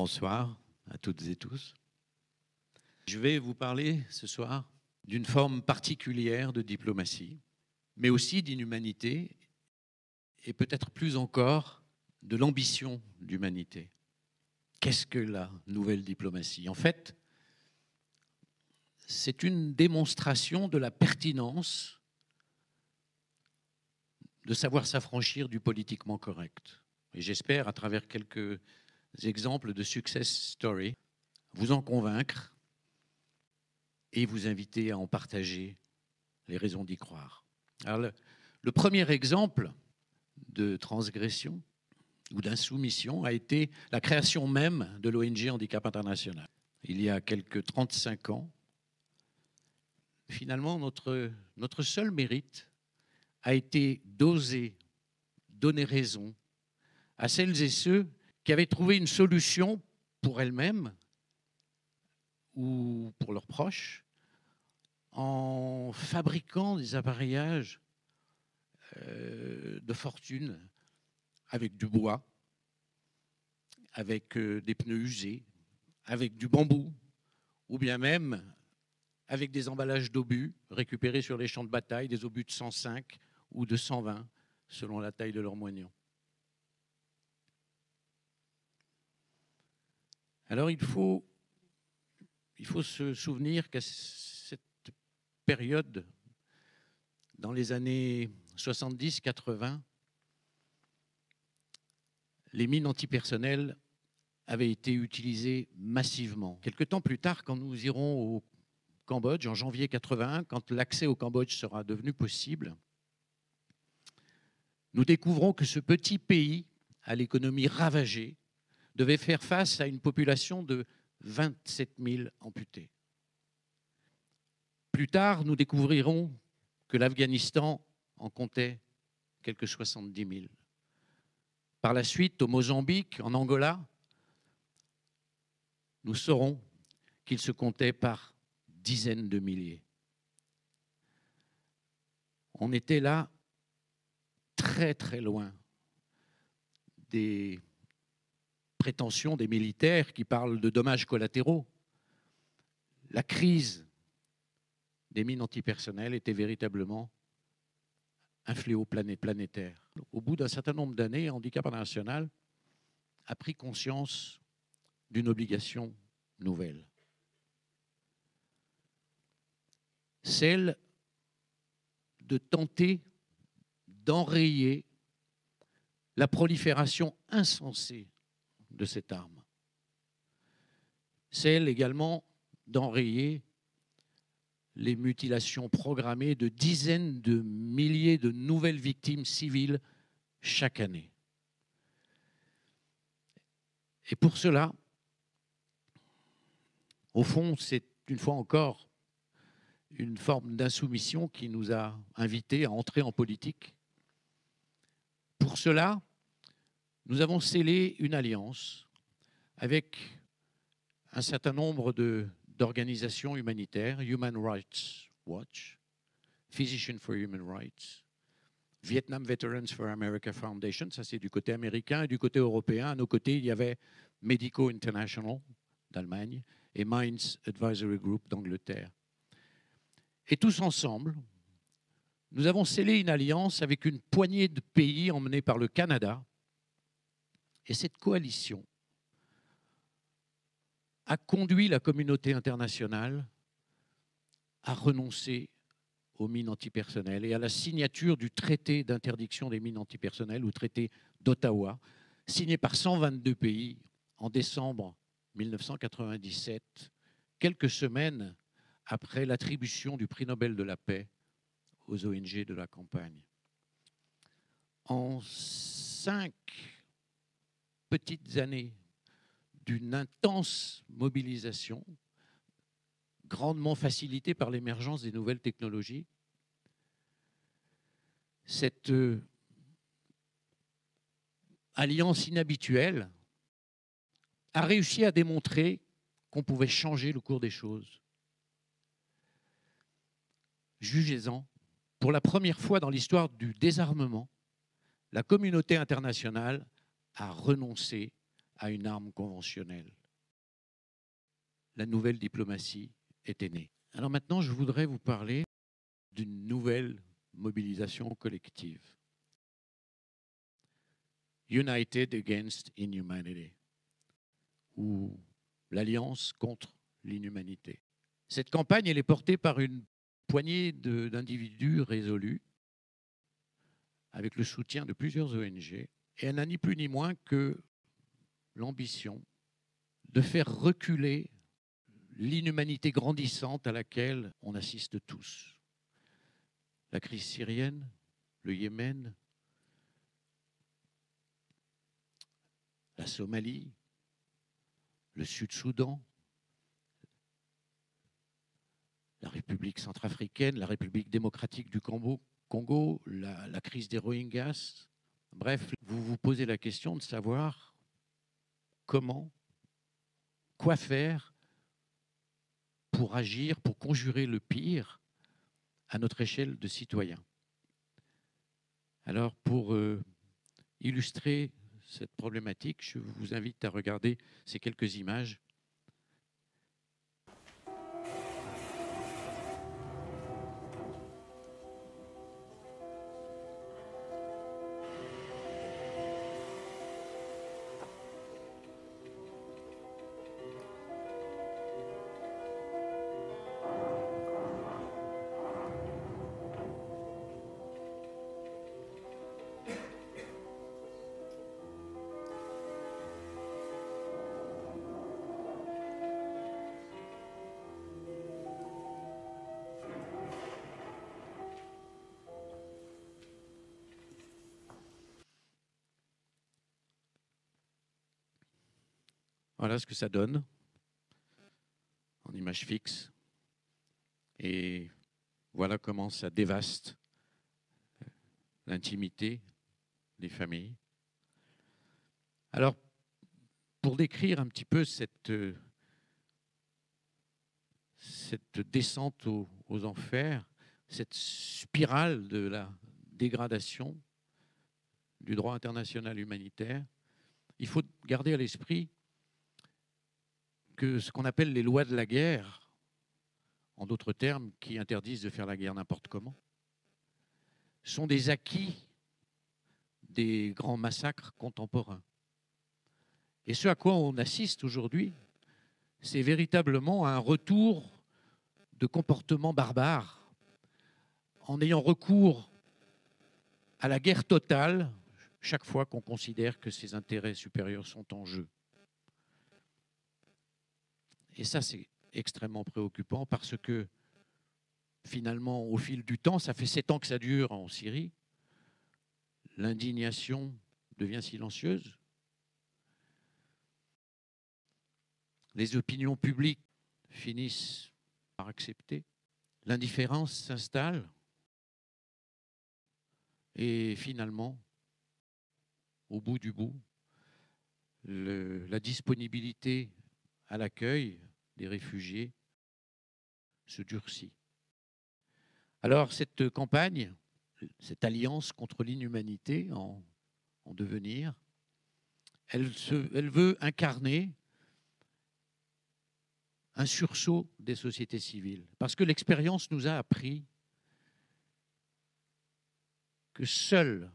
Bonsoir à toutes et tous. Je vais vous parler ce soir d'une forme particulière de diplomatie, mais aussi d'inhumanité et peut-être plus encore de l'ambition d'humanité. Qu'est-ce que la nouvelle diplomatie? En fait, c'est une démonstration de la pertinence de savoir s'affranchir du politiquement correct. Et j'espère, à travers quelques exemples de success story, vous en convaincre et vous inviter à en partager les raisons d'y croire. Alors, le premier exemple de transgression ou d'insoumission a été la création même de l'ONG Handicap International. Il y a quelques 35 ans, finalement, notre seul mérite a été d'oser donner raison à celles et ceux qui avaient trouvé une solution pour elles-mêmes ou pour leurs proches en fabriquant des appareillages de fortune avec du bois, avec des pneus usés, avec du bambou, ou bien même avec des emballages d'obus récupérés sur les champs de bataille, des obus de 105 ou de 120, selon la taille de leur moignon. Alors il faut se souvenir qu'à cette période, dans les années 70-80, les mines antipersonnelles avaient été utilisées massivement. Quelque temps plus tard, quand nous irons au Cambodge, en janvier 81, quand l'accès au Cambodge sera devenu possible, nous découvrons que ce petit pays, à l'économie ravagée, devait faire face à une population de 27 000 amputés. Plus tard, nous découvrirons que l'Afghanistan en comptait quelques 70 000. Par la suite, au Mozambique, en Angola, nous saurons qu'il se comptait par dizaines de milliers. On était là très très loin des prétentions des militaires qui parlent de dommages collatéraux. La crise des mines antipersonnelles était véritablement un fléau planétaire. Au bout d'un certain nombre d'années, Handicap International a pris conscience d'une obligation nouvelle. Celle de tenter d'enrayer la prolifération insensée de cette arme. Celle également d'enrayer les mutilations programmées de dizaines de milliers de nouvelles victimes civiles chaque année. Et pour cela, au fond, c'est une fois encore une forme d'insoumission qui nous a invités à entrer en politique. Pour cela, nous avons scellé une alliance avec un certain nombre d'organisations humanitaires, Human Rights Watch, Physicians for Human Rights, Vietnam Veterans for America Foundation, ça c'est du côté américain, et du côté européen, à nos côtés, il y avait Medico International d'Allemagne et Minds Advisory Group d'Angleterre. Et tous ensemble, nous avons scellé une alliance avec une poignée de pays emmenés par le Canada. Et cette coalition a conduit la communauté internationale à renoncer aux mines antipersonnelles et à la signature du traité d'interdiction des mines antipersonnelles, ou traité d'Ottawa, signé par 122 pays en décembre 1997, quelques semaines après l'attribution du prix Nobel de la paix aux ONG de la campagne. En 5 petites années d'une intense mobilisation, grandement facilitée par l'émergence des nouvelles technologies, cette alliance inhabituelle a réussi à démontrer qu'on pouvait changer le cours des choses. Jugez-en, pour la première fois dans l'histoire du désarmement, la communauté internationale a renoncé à une arme conventionnelle. La nouvelle diplomatie était née. Alors maintenant, je voudrais vous parler d'une nouvelle mobilisation collective. United Against Inhumanity, ou l'Alliance contre l'inhumanité. Cette campagne, elle est portée par une poignée d'individus résolus, avec le soutien de plusieurs ONG, et elle n'a ni plus ni moins que l'ambition de faire reculer l'inhumanité grandissante à laquelle on assiste tous. La crise syrienne, le Yémen, la Somalie, le Sud-Soudan, la République centrafricaine, la République démocratique du Congo, la crise des Rohingyas. Bref, vous vous posez la question de savoir comment, quoi faire pour agir, pour conjurer le pire à notre échelle de citoyens. Alors, pour illustrer cette problématique, je vous invite à regarder ces quelques images. Voilà ce que ça donne en image fixe. Et voilà comment ça dévaste l'intimité des familles. Alors, pour décrire un petit peu cette descente aux enfers, cette spirale de la dégradation du droit international humanitaire, il faut garder à l'esprit que ce qu'on appelle les lois de la guerre, en d'autres termes, qui interdisent de faire la guerre n'importe comment, sont des acquis des grands massacres contemporains. Et ce à quoi on assiste aujourd'hui, c'est véritablement un retour de comportements barbares, en ayant recours à la guerre totale chaque fois qu'on considère que ses intérêts supérieurs sont en jeu. Et ça, c'est extrêmement préoccupant parce que finalement, au fil du temps, ça fait 7 ans que ça dure en Syrie, l'indignation devient silencieuse. Les opinions publiques finissent par accepter. L'indifférence s'installe. Et finalement, au bout du bout, la disponibilité à l'accueil des réfugiés se durcit. Alors cette campagne, cette alliance contre l'inhumanité en devenir, elle veut incarner un sursaut des sociétés civiles. Parce que l'expérience nous a appris que seule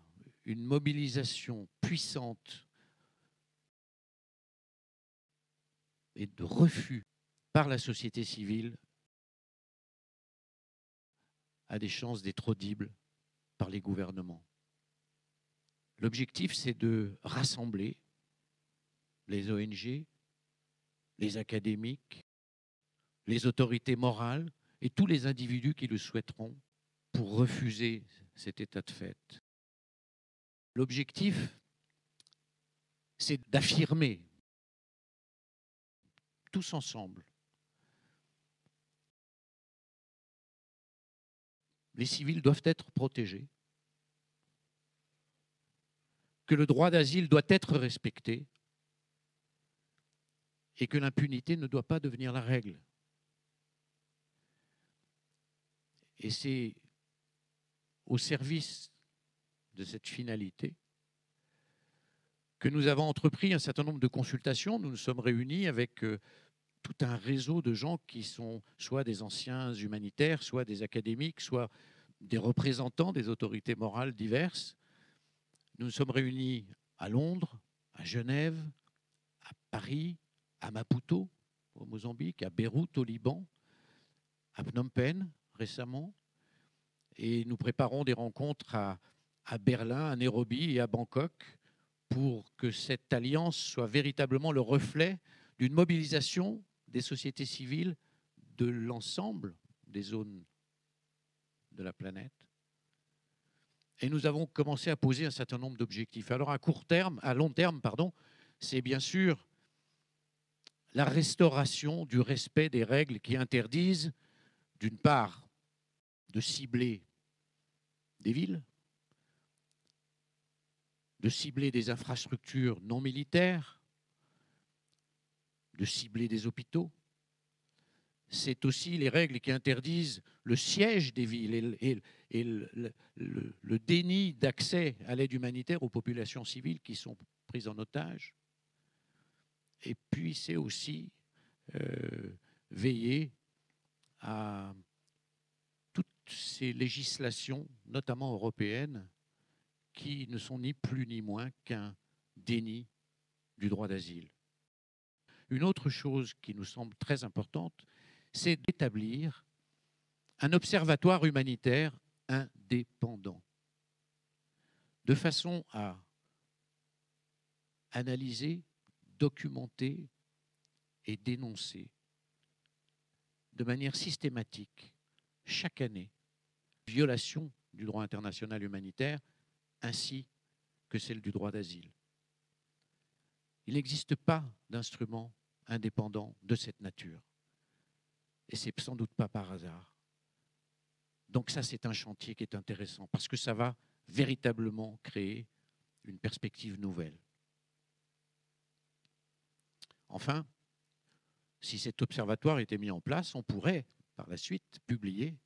une mobilisation puissante et de refus par la société civile a des chances d'être audible par les gouvernements. L'objectif, c'est de rassembler les ONG, les académiques, les autorités morales et tous les individus qui le souhaiteront pour refuser cet état de fait. L'objectif, c'est d'affirmer tous ensemble les civils doivent être protégés, que le droit d'asile doit être respecté et que l'impunité ne doit pas devenir la règle. Et c'est au service de cette finalité que nous avons entrepris un certain nombre de consultations. Nous nous sommes réunis avec tout un réseau de gens qui sont soit des anciens humanitaires, soit des académiques, soit des représentants des autorités morales diverses. Nous nous sommes réunis à Londres, à Genève, à Paris, à Maputo, au Mozambique, à Beyrouth, au Liban, à Phnom Penh récemment. Et nous préparons des rencontres à Berlin, à Nairobi et à Bangkok pour que cette alliance soit véritablement le reflet d'une mobilisation des sociétés civiles de l'ensemble des zones de la planète. Et nous avons commencé à poser un certain nombre d'objectifs. Alors à long terme, c'est bien sûr la restauration du respect des règles qui interdisent, d'une part, de cibler des villes, de cibler des infrastructures non militaires, de cibler des hôpitaux. C'est aussi les règles qui interdisent le siège des villes et le déni d'accès à l'aide humanitaire aux populations civiles qui sont prises en otage. Et puis c'est aussi veiller à toutes ces législations, notamment européennes, qui ne sont ni plus ni moins qu'un déni du droit d'asile. Une autre chose qui nous semble très importante, c'est d'établir un observatoire humanitaire indépendant, de façon à analyser, documenter et dénoncer de manière systématique, chaque année, violation du droit international humanitaire ainsi que celle du droit d'asile. Il n'existe pas d'instrument indépendant de cette nature. Et c'est sans doute pas par hasard. Donc ça, c'est un chantier qui est intéressant parce que ça va véritablement créer une perspective nouvelle. Enfin, si cet observatoire était mis en place, on pourrait, par la suite, publier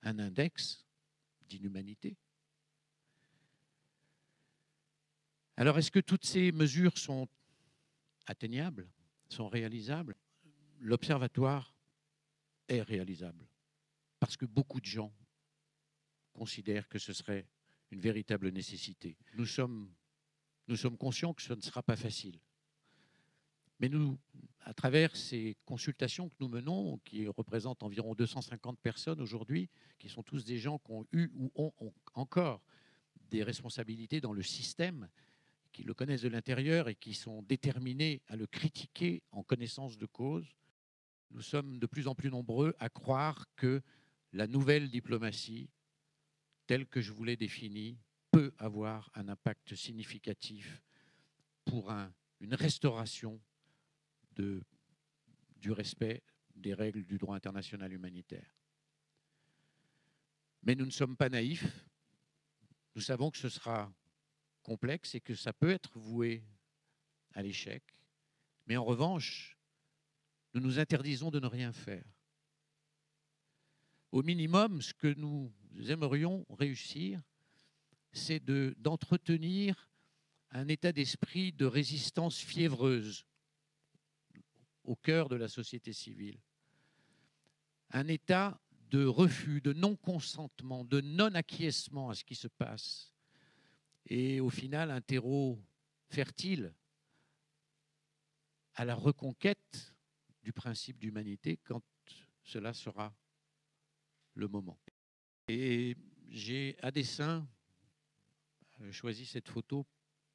un index d'inhumanité. Alors, est-ce que toutes ces mesures sont atteignables, sont réalisables? L'observatoire est réalisable parce que beaucoup de gens considèrent que ce serait une véritable nécessité. Nous sommes conscients que ce ne sera pas facile. Mais nous, à travers ces consultations que nous menons, qui représentent environ 250 personnes aujourd'hui, qui sont tous des gens qui ont eu ou ont encore des responsabilités dans le système, qui le connaissent de l'intérieur et qui sont déterminés à le critiquer en connaissance de cause, nous sommes de plus en plus nombreux à croire que la nouvelle diplomatie, telle que je vous l'ai définie, peut avoir un impact significatif pour une restauration du respect des règles du droit international humanitaire. Mais nous ne sommes pas naïfs. Nous savons que ce sera complexe et que ça peut être voué à l'échec. Mais en revanche, nous nous interdisons de ne rien faire. Au minimum, ce que nous aimerions réussir, c'est d'entretenir un état d'esprit de résistance fiévreuse au cœur de la société civile. Un état de refus, de non-consentement, de non-acquiescement à ce qui se passe. Et au final, un terreau fertile à la reconquête du principe d'humanité quand cela sera le moment. Et j'ai à dessein choisi cette photo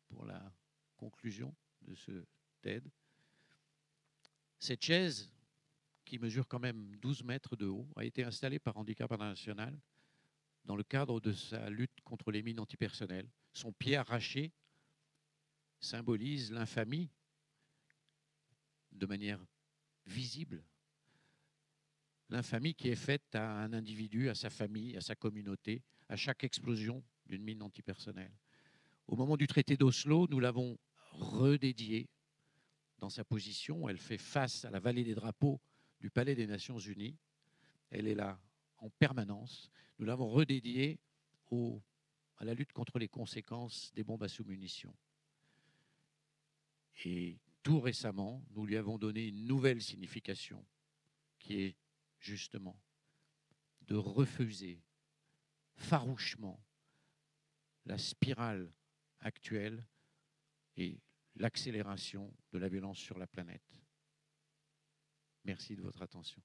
pour la conclusion de ce TED. Cette chaise, qui mesure quand même 12 mètres de haut, a été installée par Handicap International dans le cadre de sa lutte contre les mines antipersonnelles. Son pied arraché symbolise l'infamie de manière visible. L'infamie qui est faite à un individu, à sa famille, à sa communauté, à chaque explosion d'une mine antipersonnelle. Au moment du traité d'Oslo, nous l'avons redédiée dans sa position. Elle fait face à la vallée des drapeaux du Palais des Nations Unies. Elle est là en permanence. Nous l'avons redédiée à la lutte contre les conséquences des bombes à sous-munitions. Et tout récemment, nous lui avons donné une nouvelle signification, qui est justement de refuser farouchement la spirale actuelle et l'accélération de la violence sur la planète. Merci de votre attention.